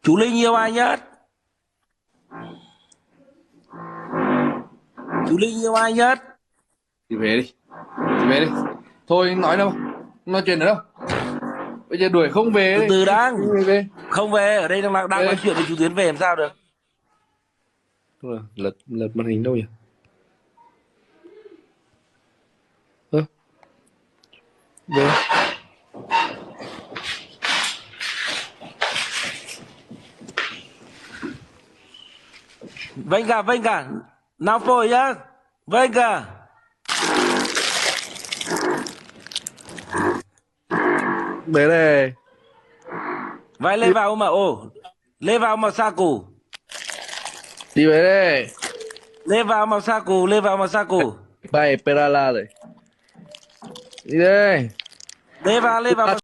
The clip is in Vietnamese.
Chú Linh yêu ai nhất? Chú Linh yêu ai nhất? Đi về đi. Đi về đi. Thôi nói đâu. Nói chuyện nữa đâu. Bây giờ đuổi không về Từ đi. từ Đi, đang. đi về. Không về, ở đây đang nói Về. chuyện với chú Tiến, về làm sao được. Thôi, lật màn hình đâu nhỉ? Ơ, về. Venga, não foi nhá. Venga. Về đây. Vai Đi, levar uma, ô. Levar uma saco. đi về đây. Levar uma saco. Vai, pera lá đây. Đi đây. Levar uma